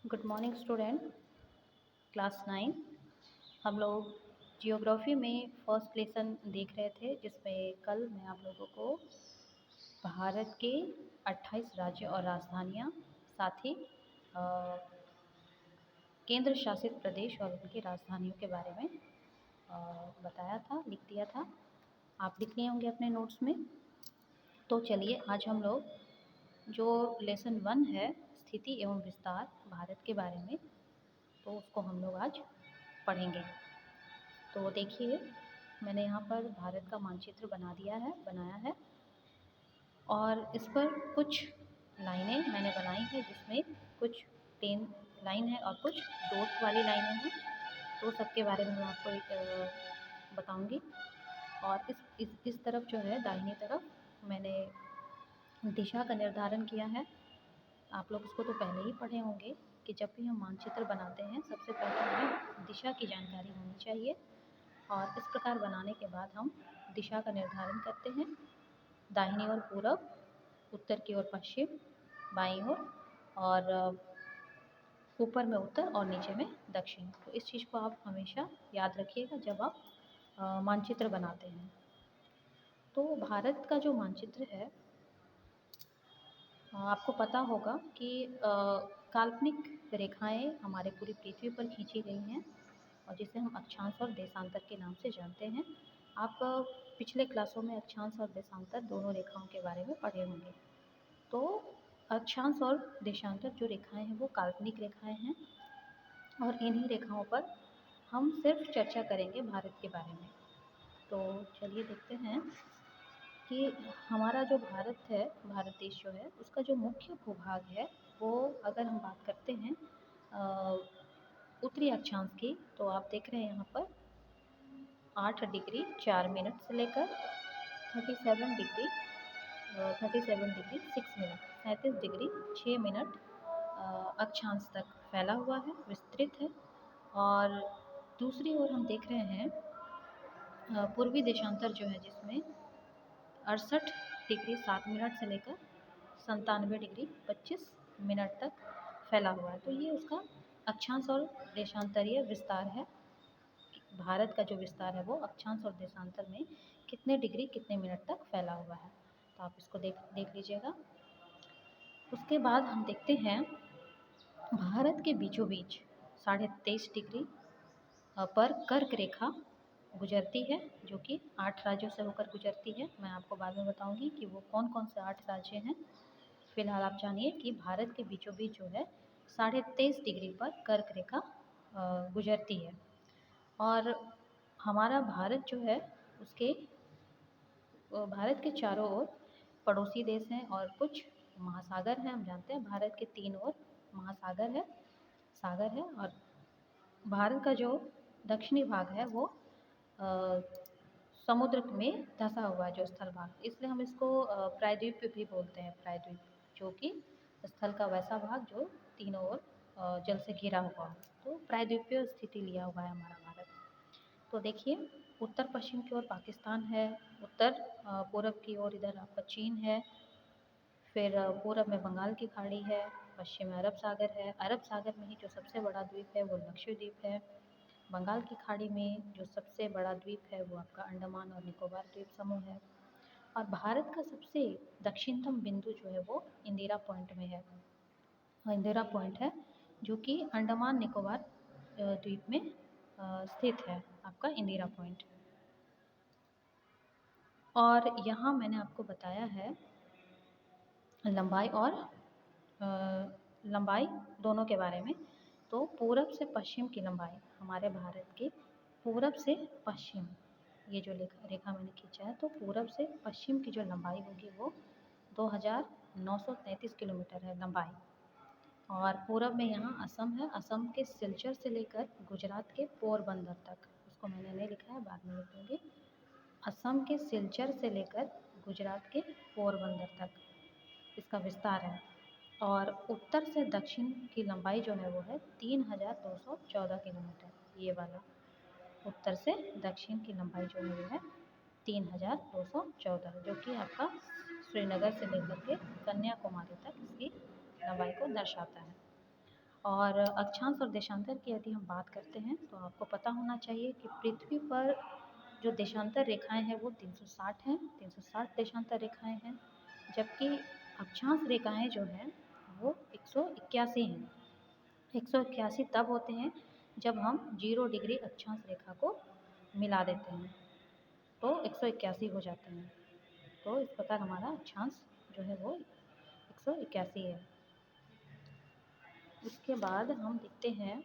Good morning student. Class 9 हम लोग geography में फर्स्ट लेसन देख रहे थे, जिसमें कल मैं आप लोगों को भारत के 28 राज्य और राजधानियां, साथ ही अ, केंद्र शासित प्रदेश और उनकी राजधानियों के बारे में बताया था, लिख दिया था। आप लिख लिए होंगे अपने नोट्स में। तो चलिए आज हम लोग जो लेसन 1 है, स्थिति एवं विस्तार भारत के बारे में, तो उसको हम लोग आज पढ़ेंगे। तो देखिए, मैंने यहाँ पर भारत का मानचित्र बनाया है और इस पर कुछ लाइनें मैंने बनाई हैं, जिसमें कुछ प्लेन लाइन है और कुछ डॉट वाली लाइनें हैं। तो सबके बारे में मैं आपको एक बताऊंगी। और इस तरफ जो है, दाहिनी तरफ, मैंने दिशा का निर्धारण किया है। आप लोग इसको तो पहले ही पढ़े होंगे कि जब भी हम मानचित्र बनाते हैं, सबसे पहले हमें दिशा की जानकारी होनी चाहिए। और इस प्रकार बनाने के बाद हम दिशा का निर्धारण करते हैं। दाहिनी ओर पूरब, उत्तर की ओर पश्चिम, बाईं ओर, और ऊपर में उत्तर और नीचे में दक्षिण। तो इस चीज़ को आप हमेशा याद रखिएगा जब आप मानचित्र बनाते हैं। तो भारत का जो मानचित्र है, आपको पता होगा कि काल्पनिक रेखाएं हमारे पूरी पृथ्वी पर खींची गई हैं, और जिसे हम अक्षांश और देशांतर के नाम से जानते हैं। आप पिछले क्लासों में अक्षांश और देशांतर दोनों रेखाओं के बारे में पढ़े होंगे। तो अक्षांश और देशांतर जो रेखाएं हैं वो काल्पनिक रेखाएं हैं, और इन्हीं रेखाओं पर हम सिर्फ चर्चा करेंगे भारत के बारे में। तो चलिए देखते हैं कि हमारा जो भारत है, भारत देश जो है, उसका जो मुख्य भूभाग है, वो अगर हम बात करते हैं उत्तरी अक्षांश की, तो आप देख रहे हैं यहाँ पर 8 डिग्री 4 मिनट से लेकर 37 डिग्री 6 मिनट 37 डिग्री 6 मिनट अक्षांश तक फैला हुआ है, विस्तृत है। और दूसरी ओर हम देख रहे हैं पूर्वी देशांतर जो है, जिसमें 68 डिग्री 7 मिनट से लेकर 97 डिग्री 25 मिनट तक फैला हुआ है। तो ये उसका अक्षांश और देशांतरीय विस्तार है। भारत का जो विस्तार है वो अक्षांश और देशांतर में कितने डिग्री कितने मिनट तक फैला हुआ है। तो आप इसको देख लीजिएगा। उसके बाद हम देखते हैं भारत के बीचों बीच 23.5 डिग्री पर कर्क रेखा गुजरती है, जो कि 8 राज्यों से होकर गुजरती है। मैं आपको बाद में बताऊंगी कि वो कौन कौन से 8 राज्य हैं। फिलहाल आप जानिए कि भारत के बीचों बीच जो है 23.5 डिग्री पर कर्क रेखा गुजरती है। और हमारा भारत जो है, उसके भारत के चारों ओर पड़ोसी देश हैं और कुछ महासागर हैं। हम जानते हैं भारत के 3 ओर महासागर है, सागर है। और भारत का जो दक्षिणी भाग है वो समुद्र में धंसा हुआ है, जो स्थल भाग, इसलिए हम इसको प्रायद्वीप भी बोलते हैं। प्रायद्वीप जो कि स्थल का वैसा भाग जो तीनों ओर जल से घिरा हुआ है। तो प्रायद्वीपीय स्थिति लिया हुआ है हमारा भारत। तो देखिए, उत्तर पश्चिम की ओर पाकिस्तान है, उत्तर पूरब की ओर इधर आपका चीन है, फिर पूरब में बंगाल की खाड़ी है, पश्चिम में अरब सागर है। अरब सागर में ही जो सबसे बड़ा द्वीप है वो लक्षद्वीप है। बंगाल की खाड़ी में जो सबसे बड़ा द्वीप है वो आपका अंडमान और निकोबार द्वीप समूह है। और भारत का सबसे दक्षिणतम बिंदु जो है वो इंदिरा पॉइंट में है। इंदिरा पॉइंट है जो कि अंडमान निकोबार द्वीप में स्थित है, आपका इंदिरा पॉइंट। और यहाँ मैंने आपको बताया है लंबाई और लंबाई दोनों के बारे में। तो पूरब से पश्चिम की लंबाई, हमारे भारत के पूरब से पश्चिम, ये जो रेखा मैंने खींचा है, तो पूरब से पश्चिम की जो लंबाई होगी वो 2933 किलोमीटर है लंबाई। और पूरब में यहाँ असम है, असम के सिलचर से लेकर गुजरात के पोरबंदर तक, उसको मैंने नहीं लिखा है, बाद में लिख दूँगी। असम के सिलचर से लेकर गुजरात के पोरबंदर तक इसका विस्तार है। और उत्तर से दक्षिण की लंबाई जो है वो है 3214 किलोमीटर। ये वाला उत्तर से दक्षिण की लंबाई जो है वो है 3214, जो कि आपका श्रीनगर से लेकर के कन्याकुमारी तक इसकी लंबाई को दर्शाता है। और अक्षांश और देशांतर की यदि हम बात करते हैं तो आपको पता होना चाहिए कि पृथ्वी पर जो देशांतर रेखाएं हैं वो 360 हैं, 360 देशांतर रेखाएं हैं, जबकि अक्षांश रेखाएं जो हैं वो 181 हैं। 181 तब होते हैं जब हम 0 डिग्री अक्षांश रेखा को मिला देते हैं तो 181 हो जाते हैं। तो इस प्रकार हमारा अक्षांश जो है वो 181 है। इसके बाद हम देखते हैं